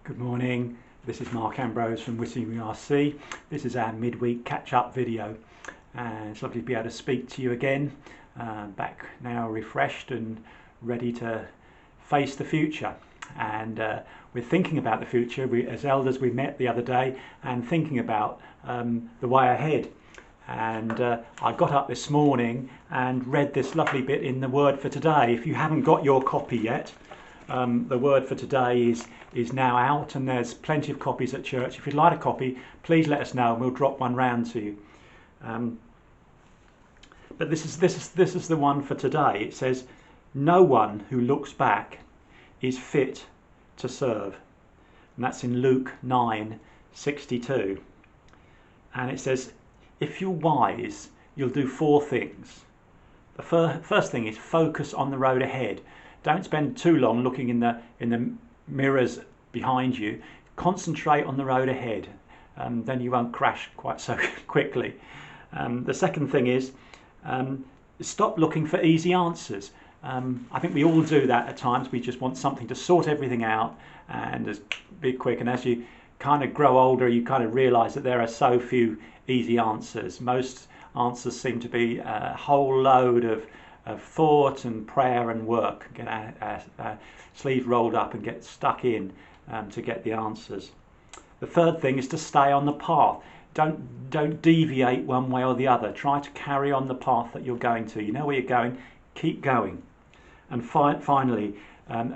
Good morning, this is Ambrose from Witham URC. This is our midweek catch-up video, and it's lovely to be able to speak to you again, back now refreshed and ready to face the future. And we're thinking about the future. As elders, we met the other day and thinking about the way ahead. And I got up this morning and read this lovely bit in the Word for Today. If you haven't got your copy yet, the Word for Today is now out, and there's plenty of copies at church. If you'd like a copy, please let us know and we'll drop one round to you. But this is the one for today. It says, "No one who looks back is fit to serve," and that's in Luke 9:62. And it says, "If you're wise, you'll do four things. The first thing is focus on the road ahead. Don't spend too long looking in the mirrors behind you. Concentrate on the road ahead. Then you won't crash quite so quickly." The second thing is stop looking for easy answers. I think we all do that at times. We just want something to sort everything out and just be quick. And as you kind of grow older, you kind of realise that there are so few easy answers. Most answers seem to be a whole load of thought and prayer and work. Get our sleeves rolled up and get stuck in to get the answers. The third thing is to stay on the path. Don't deviate one way or the other. Try to carry on the path that you're going to. You know where you're going, keep going. And finally,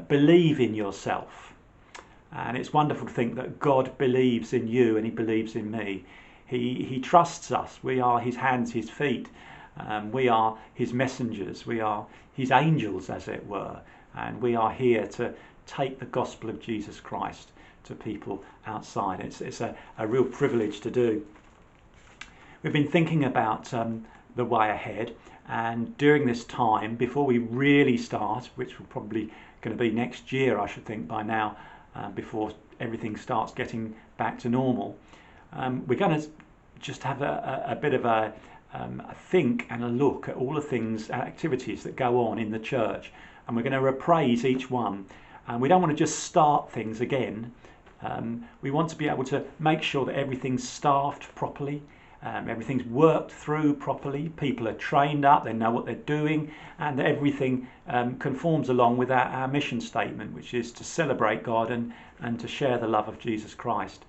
believe in yourself. And it's wonderful to think that God believes in you and he believes in me. He trusts us. We are his hands, his feet. We are his messengers. We are his angels, as it were. And we are here to take the gospel of Jesus Christ to people outside. It's a real privilege to do. We've been thinking about the way ahead. And during this time, before we really start, which will probably going to be next year, I should think, by now, before everything starts getting back to normal, we're going to just have a bit of a think and a look at all the things, activities that go on in the church, and we're going to appraise each one. And we don't want to just start things again. We want to be able to make sure that everything's staffed properly, everything's worked through properly, people are trained up, they know what they're doing, and that everything conforms along with our mission statement, which is to celebrate God and to share the love of Jesus Christ.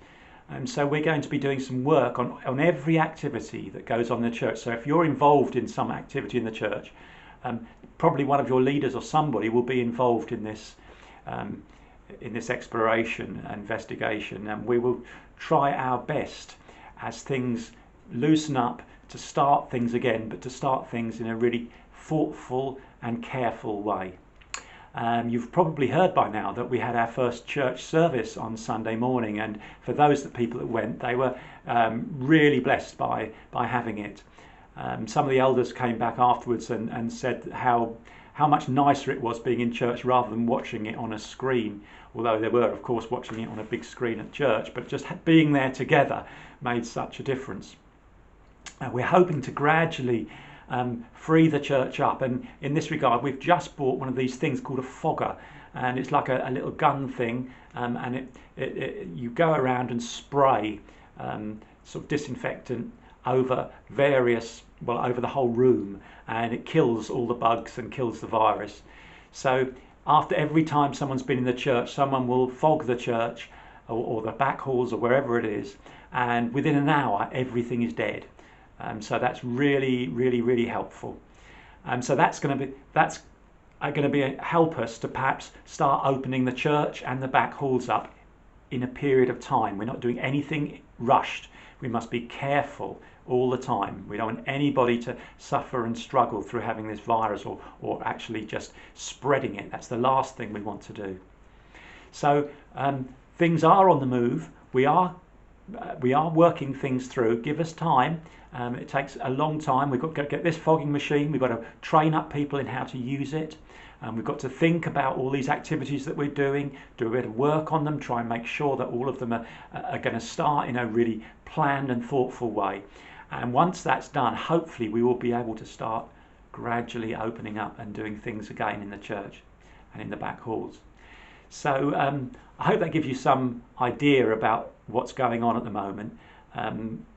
And so we're going to be doing some work on every activity that goes on in the church. So if you're involved in some activity in the church, probably one of your leaders or somebody will be involved in this exploration, investigation, and we will try our best as things loosen up to start things again, but to start things in a really thoughtful and careful way. You've probably heard by now that we had our first church service on Sunday morning, and for those people that went, they were really blessed by having it. Some of the elders came back afterwards and said how much nicer it was being in church rather than watching it on a screen, although they were of course watching it on a big screen at church, but just being there together made such a difference. We're hoping to gradually free the church up, and in this regard we've just bought one of these things called a fogger, and it's like a little gun thing, and you go around and spray sort of disinfectant over over the whole room, and it kills all the bugs and kills the virus. So after every time someone's been in the church, someone will fog the church or the back halls or wherever it is, and within an hour everything is dead. So that's really helpful. So that's going to be help us to perhaps start opening the church and the back halls up in a period of time. We're not doing anything rushed. We must be careful all the time. We don't want anybody to suffer and struggle through having this virus or actually just spreading it. That's the last thing we want to do. So things are on the move. We are working things through. Give us time. It takes a long time. We've got to get this fogging machine. We've got to train up people in how to use it. We've got to think about all these activities that we're doing, do a bit of work on them, try and make sure that all of them are going to start in a really planned and thoughtful way. And once that's done, hopefully we will be able to start gradually opening up and doing things again in the church and in the back halls. So I hope that gives you some idea about what's going on at the moment.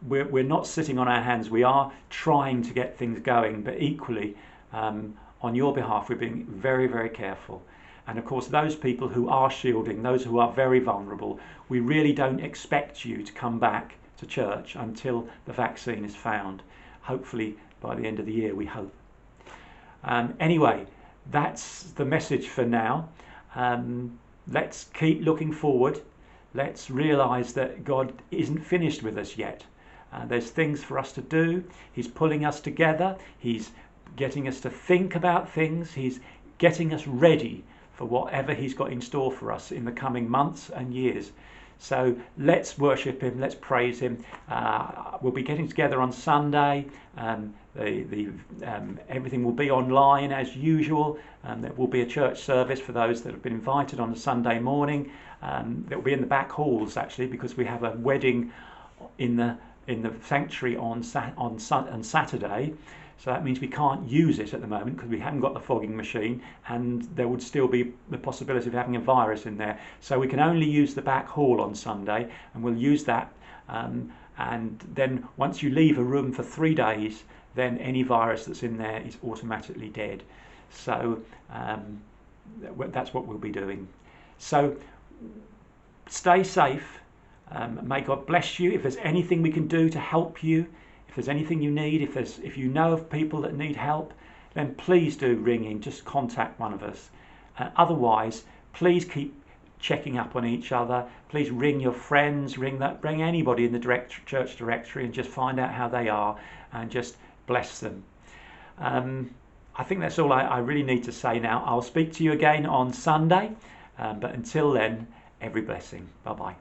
We're not sitting on our hands. We are trying to get things going, but equally, on your behalf, we're being very, very careful. And of course, those people who are shielding, those who are very vulnerable, we really don't expect you to come back to church until the vaccine is found. Hopefully by the end of the year, we hope. Anyway, that's the message for now. Let's keep looking forward. Let's realise that God isn't finished with us yet. There's things for us to do. He's pulling us together. He's getting us to think about things. He's getting us ready for whatever He's got in store for us in the coming months and years. So let's worship Him, let's praise Him. We'll be getting together on Sunday. Everything will be online as usual. There will be a church service for those that have been invited on a Sunday morning. That will be in the back halls actually, because we have a wedding in the sanctuary on Saturday. So that means we can't use it at the moment because we haven't got the fogging machine, and there would still be the possibility of having a virus in there. So we can only use the back hall on Sunday, and we'll use that. And then once you leave a room for 3 days, then any virus that's in there is automatically dead. So that's what we'll be doing. So stay safe. May God bless you. If there's anything we can do to help you, if there's anything you need, if you know of people that need help, then please do ring in, just contact one of us. Otherwise, please keep checking up on each other. Please ring your friends, ring anybody in the church directory and just find out how they are and just bless them. I think that's all I really need to say now. I'll speak to you again on Sunday, but until then, every blessing. Bye-bye.